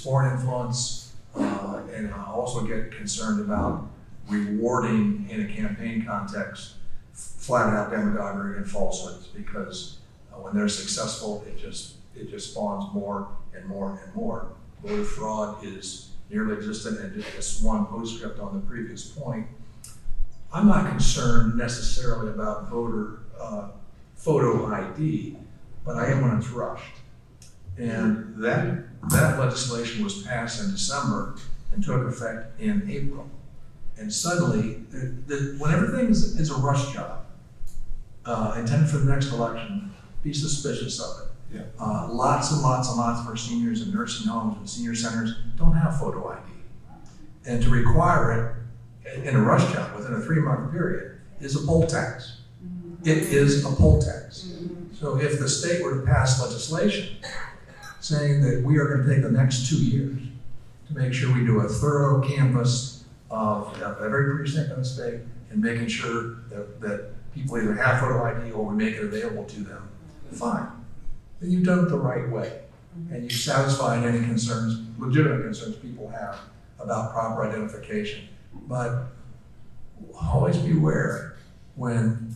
foreign influence, and I also get concerned about rewarding in a campaign context flat-out demagoguery and falsehoods, because when they're successful, it just spawns more and more and more. Voter fraud is nearly existent, and just one postscript on the previous point. I'm not concerned necessarily about voter photo ID, but I am when it's rushed. And that legislation was passed in December and took effect in April. And suddenly, when everything is a rush job, intended for the next election, be suspicious of it. Yeah. Lots and lots and lots of our seniors in nursing homes and senior centers don't have photo ID. And to require it in a rush job within a 3-month period is a poll tax. It is a poll tax. So if the state were to pass legislation saying that we are going to take the next 2 years to make sure we do a thorough canvass of every precinct in the state and making sure that people either have photo ID or we make it available to them, fine. Then you've done it the right way. And you've satisfied any concerns, legitimate concerns people have about proper identification. But always beware when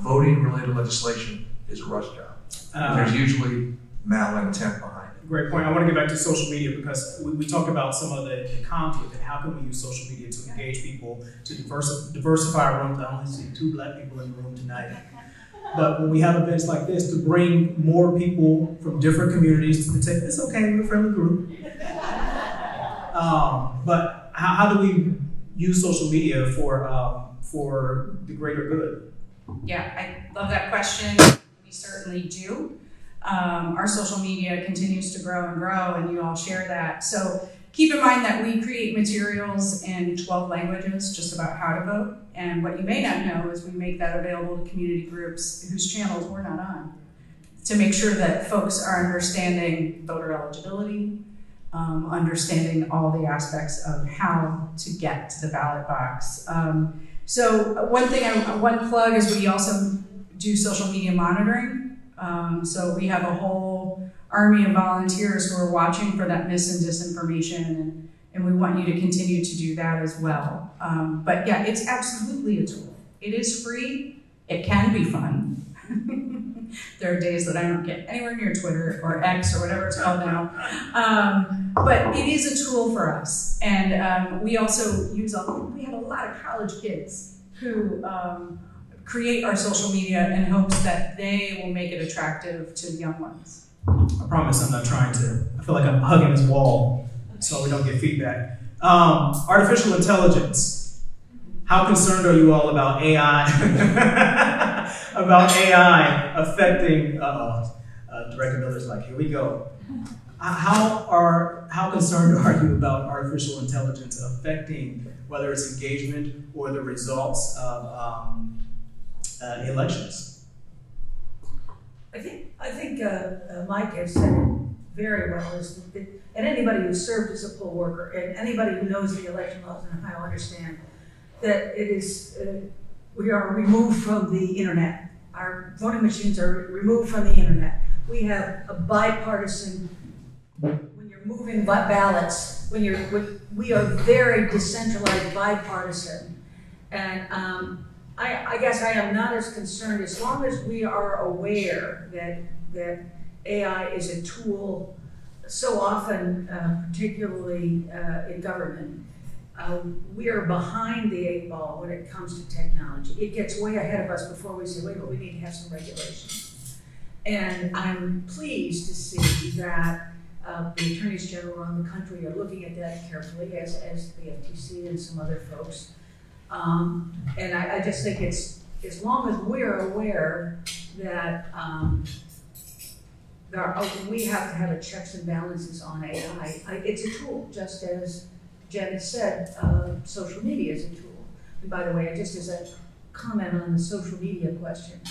voting-related legislation is a rush job. There's usually malintent behind it. Great point. I want to get back to social media because we talked about some of the content and how can we use social media to engage people, to diversify our rooms. I only see 2 black people in the room tonight. But when we have events like this, to bring more people from different communities to the table, it's okay, we're a friendly group. But how do we use social media for the greater good? Yeah, I love that question. We certainly do. Our social media continues to grow and grow, and you all share that. So keep in mind that we create materials in 12 languages just about how to vote. And what you may not know is we make that available to community groups whose channels we're not on, to make sure that folks are understanding voter eligibility, understanding all the aspects of how to get to the ballot box. So one plug is we also do social media monitoring. So we have a whole army of volunteers who are watching for that mis and disinformation, and we want you to continue to do that as well. But yeah, it's absolutely a tool. It is free. It can be fun. There are days that I don't get anywhere near Twitter or X or whatever it's called now. But it is a tool for us. And we also we have a lot of college kids who create our social media in hopes that they will make it attractive to young ones. I promise I'm not trying to. I feel like I'm hugging this wall so we don't get feedback. Artificial intelligence. How concerned are you all about AI? About AI affecting, Director Miller's like, here we go. How concerned are you about artificial intelligence affecting whether it's engagement or the results of elections? I think Mike has said it very well, and anybody who's served as a poll worker and anybody who knows the election laws in Ohio understand that it is, we are removed from the internet. Our voting machines are removed from the internet. We have a bipartisan, when you're moving ballots, we are very decentralized, bipartisan. And I guess I am not as concerned as long as we are aware that AI is a tool so often, particularly in government. We are behind the 8 ball when it comes to technology. It gets way ahead of us before we say, wait, but we need to have some regulations. And I'm pleased to see that the attorneys general around the country are looking at that carefully, as the FTC and some other folks. And I just think it's, as long as we're aware that we have to have a checks and balances on AI. It's a tool, just as Jen said, social media is a tool. And by the way, just as a comment on the social media question,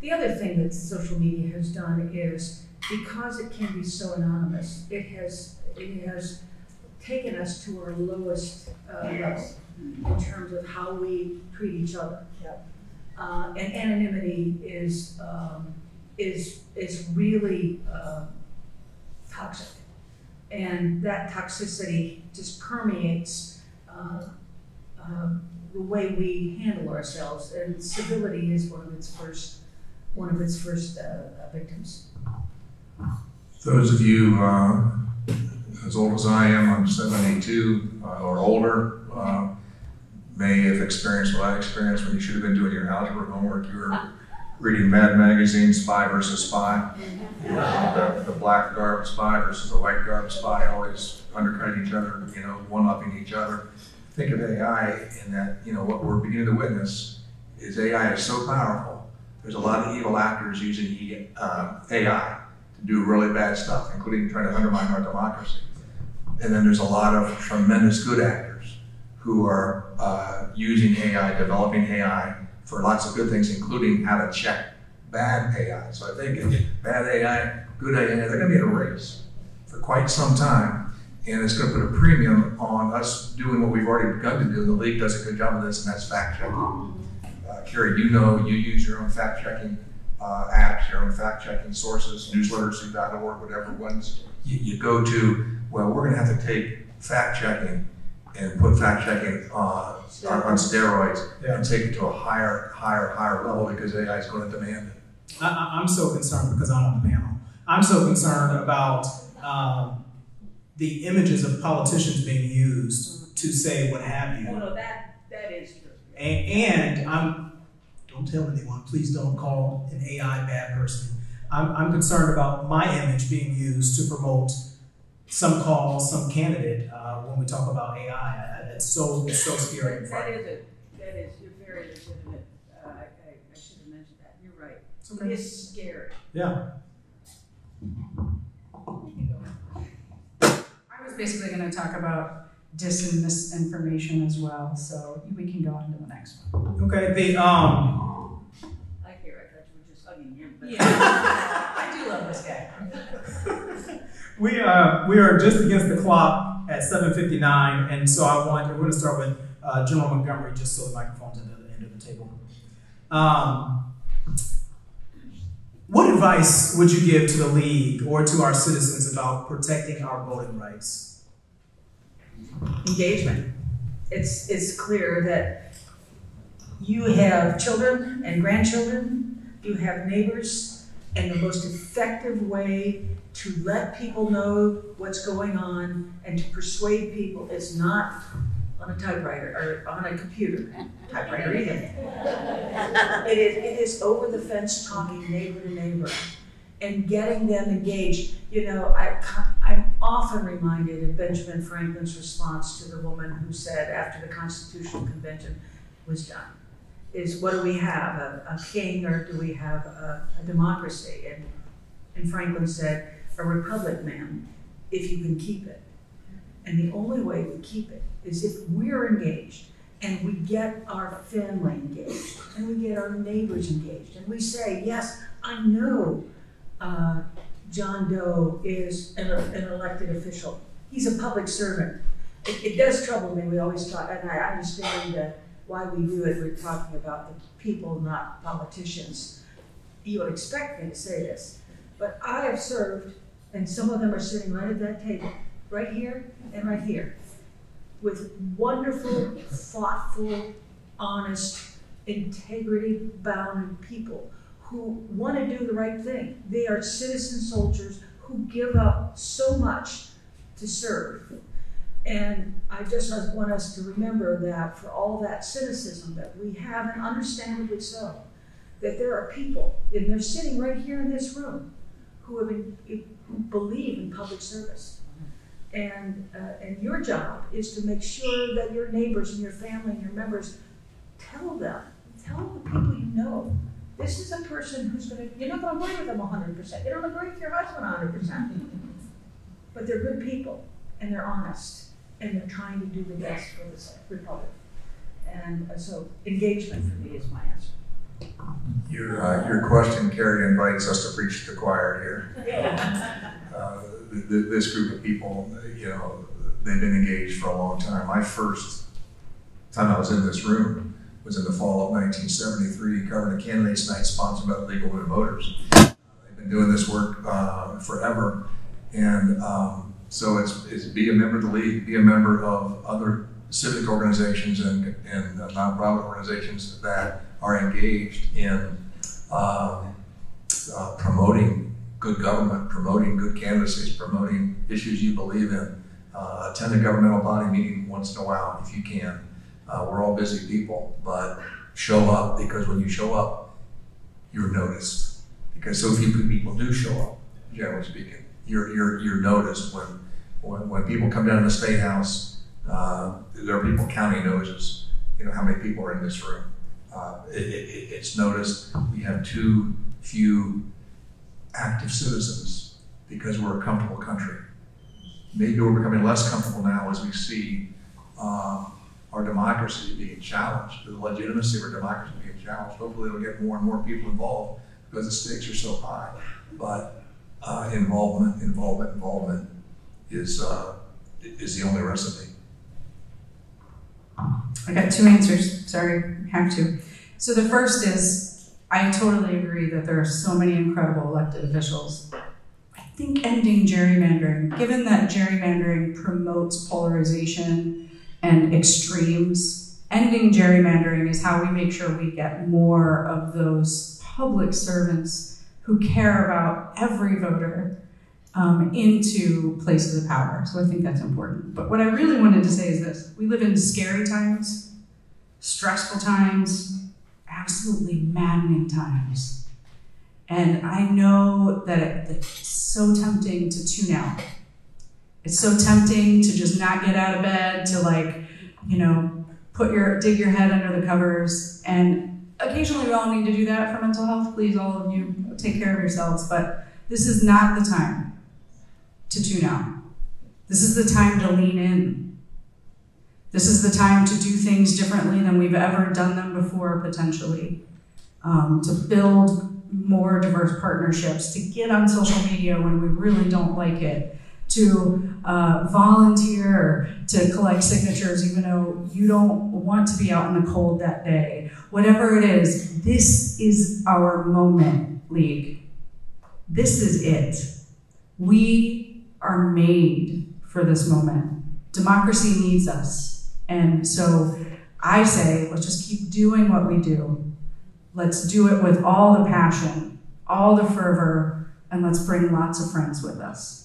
the other thing that social media has done is, because it can be so anonymous, it has taken us to our lowest level in terms of how we treat each other. Yep. And anonymity is really toxic. And that toxicity just permeates the way we handle ourselves, and civility is one of its first victims. Those of you as old as I am, I'm 72 or older, may have experienced what I experienced when you should have been doing your algebra homework. You were reading Mad Magazine, Spy versus Spy. The black garb spy versus the white garb spy, always undercutting each other, one-upping each other. Think of AI in that, what we're beginning to witness is AI is so powerful. There's a lot of evil actors using AI to do really bad stuff, including trying to undermine our democracy. And then there's a lot of tremendous good actors who are using AI, developing AI for lots of good things, including how to check bad AI. So I think bad AI, good AI, they're going to be in a race for quite some time. And it's going to put a premium on us doing what we've already begun to do. The league does a good job of this, and that's fact checking. Kerry, you use your own fact checking apps, your own fact checking sources, newsletters.org, whatever ones you go to. Well, we're going to have to take fact checking and put fact checking on steroids and take it to a higher level, because AI is going to demand it. I'm so concerned, because I'm on the panel. I'm so concerned about the images of politicians being used to say what have you. Oh, no, that is true. And don't tell anyone, please don't call an AI bad person. I'm concerned about my image being used to promote some cause, some candidate when we talk about AI. It's so scary. That is, you're very legitimate. I should have mentioned that. You're right. Okay. It's scary. Yeah. I was basically going to talk about dis and misinformation as well, so we can go on to the next one. Okay. I hear. I thought you were just hugging him. But Yeah, I do love this guy. We are just against the clock at 7:59, and so we're going to start with General Montgomery, just so the microphone's at the end of the table. What advice would you give to the league or to our citizens about protecting our voting rights? Engagement. It's clear that you have children and grandchildren, you have neighbors, and the most effective way to let people know what's going on and to persuade people is not on a typewriter or on a computer, typewriter even. It is over the fence talking neighbor to neighbor and getting them engaged. You know, I'm often reminded of Benjamin Franklin's response to the woman who said after the Constitutional Convention was done, is what do we have, a king or do we have a democracy? And Franklin said, a republic, ma'am, if you can keep it. And the only way we keep it is if we're engaged and we get our family engaged and we get our neighbors engaged and we say, yes, I know John Doe is an elected official. He's a public servant. It does trouble me. We always talk, and I understand why we do it. We're talking about the people, not politicians. You would expect me to say this, but I have served, and some of them are sitting right at that table, right here and right here, with wonderful, thoughtful, honest, integrity-bound people who want to do the right thing. They are citizen soldiers who give up so much to serve. And I just want us to remember that for all that cynicism that we have, and understandably so, that there are people, and they're sitting right here in this room, who believe in public service. And your job is to make sure that your neighbors and your family and your members tell the people you know, this is a person who's you're not going to agree with them 100%. You don't agree with your husband 100%. But they're good people, and they're honest, and they're trying to do the best for this republic. And so engagement for me is my answer. Your question, Kerry, invites us to preach to the choir here. This group of people, you know, they've been engaged for a long time. My first time I was in this room was in the fall of 1973, covering a candidates night sponsored by the League of Women Voters. They've been doing this work forever, and so it's be a member of the League, be a member of other civic organizations and nonprofit organizations that are engaged in promoting good government, promoting good candidacies, promoting issues you believe in. Attend a governmental body meeting once in a while if you can. We're all busy people, but show up, because when you show up, you're noticed. Because so few people do show up, generally speaking. You're noticed when people come down to the State House. There are people counting noses. You know how many people are in this room. It's noticed. We have too few active citizens because we're a comfortable country. Maybe we're becoming less comfortable now as we see our democracy being challenged, the legitimacy of our democracy being challenged. Hopefully it'll get more and more people involved because the stakes are so high. But involvement is the only recipe. I got two answers. Sorry, I have to. So the first is, I totally agree that there are so many incredible elected officials. I think ending gerrymandering, given that gerrymandering promotes polarization and extremes, ending gerrymandering is how we make sure we get more of those public servants who care about every voter into places of power. So I think that's important. But what I really wanted to say is this: we live in scary times, stressful times, absolutely maddening times. And I know that it's so tempting to tune out. It's so tempting to just not get out of bed, to dig your head under the covers. And occasionally we all need to do that for mental health. Please, all of you, take care of yourselves. But this is not the time to tune out. This is the time to lean in. This is the time to do things differently than we've ever done them before, potentially. To build more diverse partnerships, to get on social media when we really don't like it, to volunteer to collect signatures even though you don't want to be out in the cold that day. Whatever it is, this is our moment, League. This is it. We are made for this moment. Democracy needs us. And so I say, let's just keep doing what we do. Let's do it with all the passion, all the fervor, and let's bring lots of friends with us.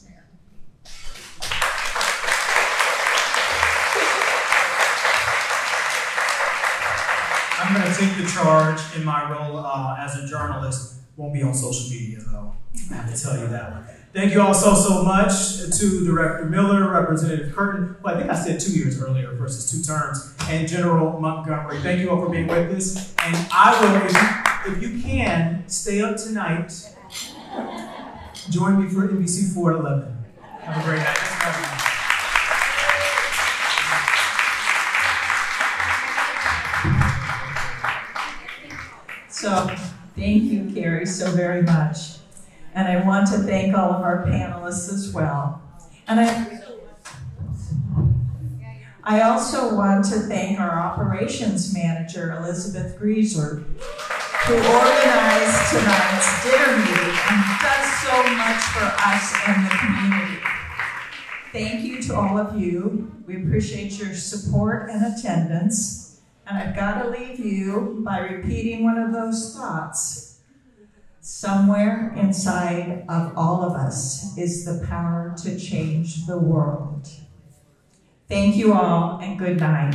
take the charge in my role as a journalist. Won't be on social media, though. I have to tell you that one. Thank you all so much to Director Miller, Representative Curtin, well, I think I said 2 years earlier versus 2 terms, and General Montgomery. Thank you all for being with us. And I will, if you can, stay up tonight. Join me for NBC 4 at 11. Have a great night. Thanks for having me. So, thank you, Kerry, so very much. And I want to thank all of our panelists as well. And I also want to thank our operations manager, Elizabeth Grieser, who organized tonight's dinner meeting and does so much for us and the community. Thank you to all of you. We appreciate your support and attendance. And I've got to leave you by repeating one of those thoughts. Somewhere inside of all of us is the power to change the world. Thank you all, and good night.